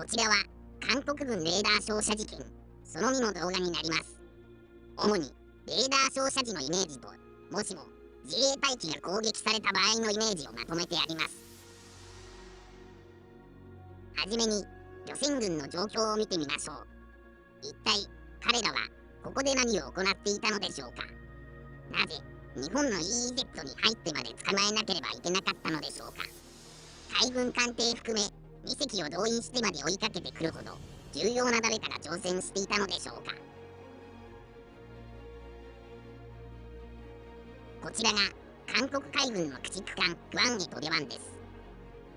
ちらは韓国軍レーダー照射事件その2の動画になります。主にレーダー照射時のイメージと、もしも自衛隊機が攻撃された場合のイメージをまとめてあります。はじめに漁船群の状況を見てみましょう。一体彼らはここで何を行っていたのでしょうか。なぜ日本の EEZ に入ってまで捕まえなければいけなかったのでしょうか。海軍艦艇含め2隻を動員してまで追いかけてくるほど重要な誰かが挑戦していたのでしょうか。こちらが韓国海軍の駆逐艦クアンエトデワンです。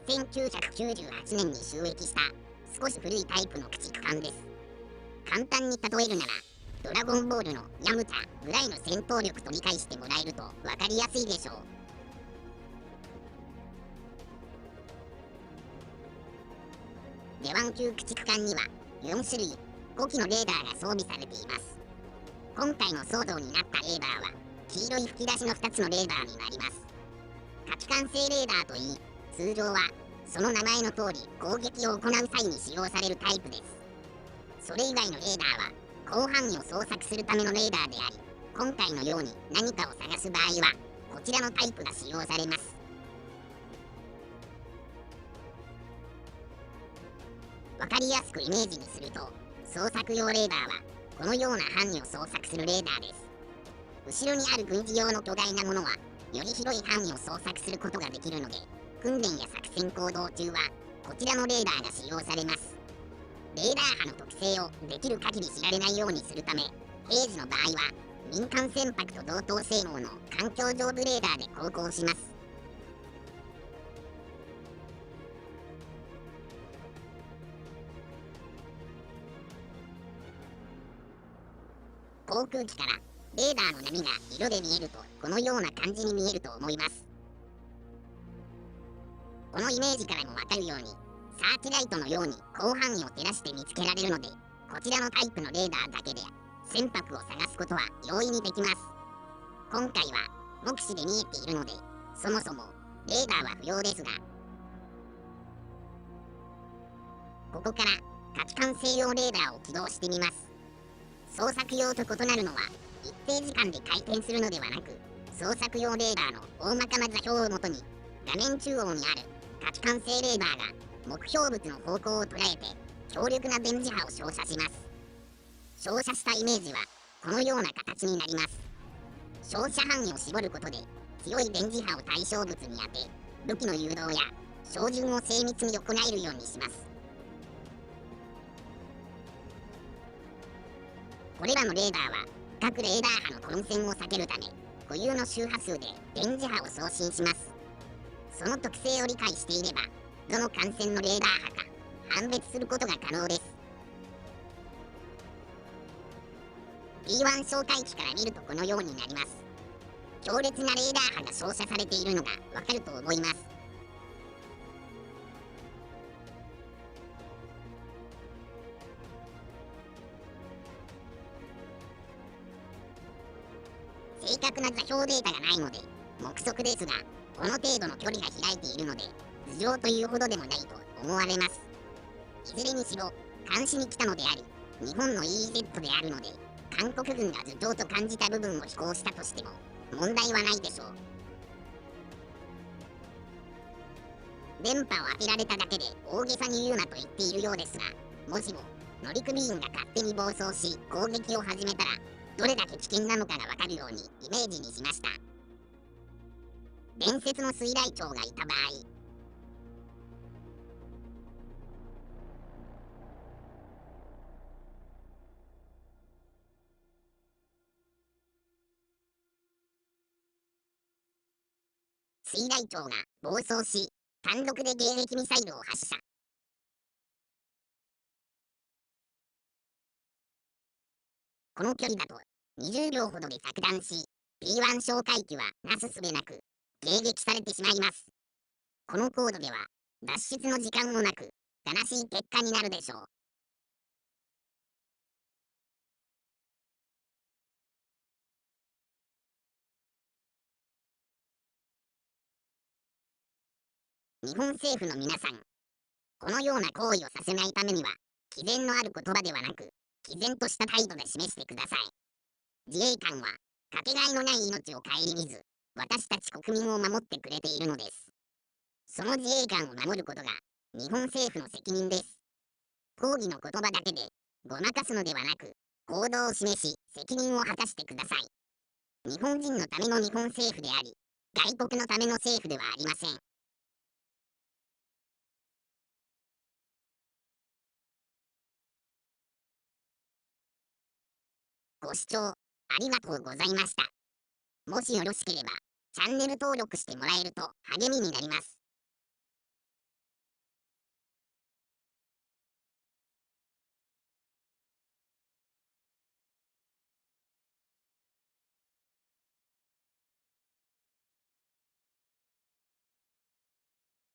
1998年に就役した少し古いタイプの駆逐艦です。簡単に例えるならドラゴンボールのヤムチャぐらいの戦闘力と理解してもらえると分かりやすいでしょう。デワン級駆逐艦には4種類5機のレーダーが装備されています。今回の騒動になったレーダーは黄色い吹き出しの2つのレーダーになります。火器管制レーダーといい、通常はその名前の通り攻撃を行う際に使用されるタイプです。それ以外のレーダーは広範囲を捜索するためのレーダーであり、今回のように何かを探す場合はこちらのタイプが使用されます。わかりやすくイメージにすると、捜索用レーダーはこのような範囲を捜索するレーダーです。後ろにある軍事用の巨大なものはより広い範囲を捜索することができるので、訓練や作戦行動中はこちらのレーダーが使用されます。レーダー波の特性をできる限り知られないようにするため、平時の場合は民間船舶と同等性能の環境上部レーダーで航行します。航空機からレーダーの波が色で見えるとこのような感じに見えると思います。このイメージからもわかるように、サーチライトのように広範囲を照らして見つけられるので、こちらのタイプのレーダーだけで船舶を探すことは容易にできます。今回は目視で見えているので、そもそもレーダーは不要ですが、ここから火器管制用レーダーを起動してみます。捜索用と異なるのは、一定時間で回転するのではなく、捜索用レーダーの大まかな座標をもとに、画面中央にある火器管制レーダーが目標物の方向を捉えて強力な電磁波を照射します。照射したイメージはこのような形になります。照射範囲を絞ることで強い電磁波を対象物に当て、武器の誘導や照準を精密に行えるようにします。これらのレーダーは各レーダー波の混線を避けるため固有の周波数で電磁波を送信します。その特性を理解していれば、どの艦船のレーダー波か判別することが可能です。P1 哨戒機から見るとこのようになります。強烈なレーダー波が照射されているのがわかると思います。正確な座標データがないので目測ですが、この程度の距離が開いているので頭上というほどでもないと思われます。いずれにしろ監視に来たのであり、日本の EEZ であるので、韓国軍が頭上と感じた部分を飛行したとしても問題はないでしょう。電波を当てられただけで大げさに言うなと言っているようですが、もしも乗組員が勝手に暴走し攻撃を始めたら、どれだけ危険なのかがわかるようにイメージにしました。伝説の水雷鳥がいた場合、水雷鳥が暴走し単独で迎撃ミサイルを発射。この距離だと20秒ほどで着弾し、P1 哨戒機はなすすべなく迎撃されてしまいます。この高度では脱出の時間もなく悲しい結果になるでしょう。日本政府の皆さん、このような行為をさせないためには、毅然のある言葉ではなく、毅然とした態度で示してください。自衛官は、かけがえのない命を顧みず、私たち国民を守ってくれているのです。その自衛官を守ることが、日本政府の責任です。抗議の言葉だけで、ごまかすのではなく、行動を示し、責任を果たしてください。日本人のための日本政府であり、外国のための政府ではありません。ご視聴ありがとうございました。もしよろしければ、チャンネル登録してもらえると励みになります。